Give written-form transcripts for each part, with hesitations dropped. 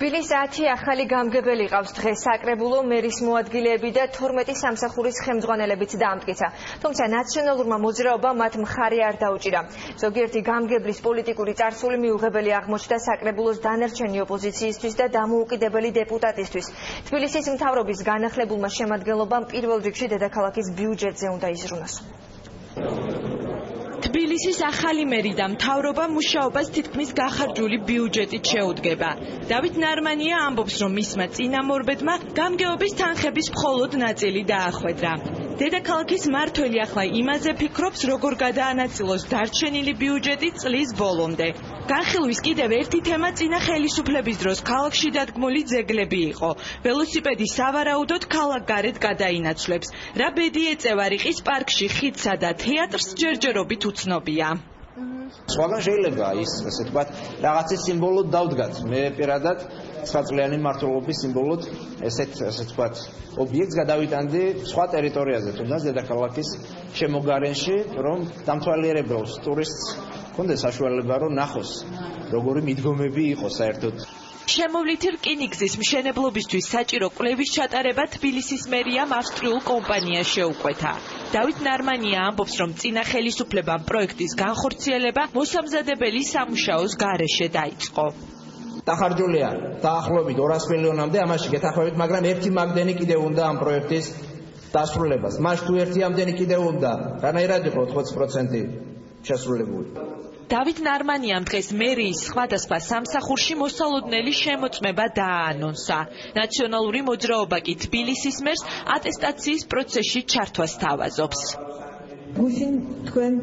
თბილისის 10 ახალი გამგებელი ყავს დღეს საკრებულო მერის მოადგილეები და 12 სამსახურის ხელმძღვანელებიც დაამტკიცა. თუმცა ნაციონალურმა მოძრაობამ მათ მხარი არ დაუჭირა. ზოგიერთი გამგებლის პოლიტიკური წარსული მიუღებელი აღმოჩნდა საკრებულოს დანარჩენი ოპოზიციისთვის და დამოუკიდებელი დეპუტატისთვის. თბილისის მთავრობის განახლებულმა შემადგენლობამ პირველ რიგში დედაქალაქის ბიუჯეტზე უნდა იზრუნოს. თბილისის ახალი მერი და მთავრობა მუშაობას თითქმის გახარჯული ბიუჯეტით შეუდგება. დავით ნარმანია ამბობს, რომ მისმა წინამორბედმა გამგეობის თანხების მხოლოდ ნაწილი დაახვედრა. დედაქალაქის მმართველი ახლა იმაზე ფიქრობს, როგორ გადაანაწილოს დარჩენილი ბიუჯეტი წლის ბოლომდე. განხილვის კიდევ ერთი თემა წინა ხელისუფლების დროს ქალაქში დადგმული ძეგლები იყო. ველოსიპედი სავარაუდოდ ქალაქგარეთ გადაინაცვლებს. რა ბედი ეწევა რიყის პარკში, ხიდსა და თეატრს ჯერჯერობით უცნობია. სხვაგან შეიძლება ის, ასე ვთქვათ, რაღაცის სიმბოლოდ დავდგათ. მე პირადად 9 წლიანი მმართველობის სიმბოლოდ ესეთ, ასე ვთქვათ, ობიექტს გადავიტანდი სხვა ტერიტორიაზე, თუნდაც დედაქალაქის შემოგარენში, რომ დამთვალიერებელს ტურისტს ჰქონდეს საშუალება, რომ ნახოს, როგორი მიდგომები იყო საერთოდ. შემოვლითი რკინიგზის მშენებლობისთვის საჭირო კვლევის ჩატარება თბილისის მერიამ ავსტრიულ კომპანიას შეუკვეთა. დავით ნარმანია ამბობს, რომ წინა ხელისუფლებამ პროექტის განხორციელება მოსამზადებელი სამუშაოს გარეშე დაიწყო. დახარჯულია დაახლოებით 200 მილიონამდე ამაში გეთახმებით, მაგრამ ერთი მაგდენი კიდევ უნდა ამ პროექტის დასრულებას. მას თუ ერთი ამდენი კიდევ უნდა, რანაირად იყო 80% შესრულებული. დავით ნარმანიამ დღეს მერიის სხვადასხვა სამსახურში მოსალოდნელი შემოწმება დააანონსა. ნაციონალური მოძრაობა კი თბილისის მერს ატესტაციის პროცესში ჩართვას თავაზობს. გუშინ თქვენ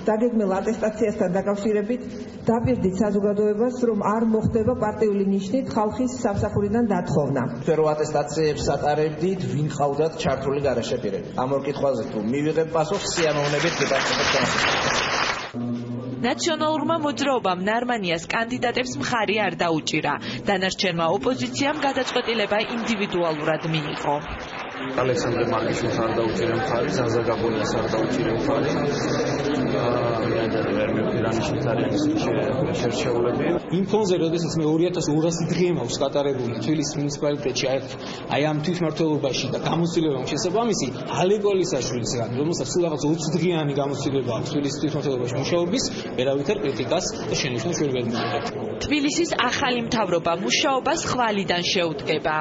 დაგეგმილ ატესტაციასთან დაკავშირებით დაპირდით საზოგადოებას, რომ არ მოხდება პარტიული ნიშნით ხალხის სამსახურიდან დათხოვნა. თქვენ რო ატესტაციებს ატარებდით, ვინ ყავდათ ჩართული გარეშე პირები? ამ ორ კითხვაზე თუ მივიღებ პასუხს, სიამოვნებით გიტანხმებით განსაკუთრებით. ნაციონალურმა მოძრაობამ ნარმანიას კანდიდატებს მხარი არ დაუჭირა. დანარჩენმა ოპოზიციამ გადაწყვეტილება ინდივიდუალურად მიიღო. ალექსანდრე მარკიშვილს არ დაუჭირე მხარი, ზაზა გაბონიას არ დაუჭირე მხარი. იმ ფონზე, როდესაც მე 2200 დღე მაქვს გატარებული თბილისის მუნიციპალიტეტში, აი ამ თვითმმართველობაში და გამოცდილებამ შესაბამისი, ალეკო ელისაშვილისგან, რომელსაც სულ რაღაც 20 დღიანი გამოცდილება აქვს თბილისის თვითმმართველობაში მუშაობის, ვერავითარ კრიტიკას და შენიშვნას ვერ ვედგინებთ. თბილისის ახალი მთავრობა მუშაობას ხვალიდან შეუდგება.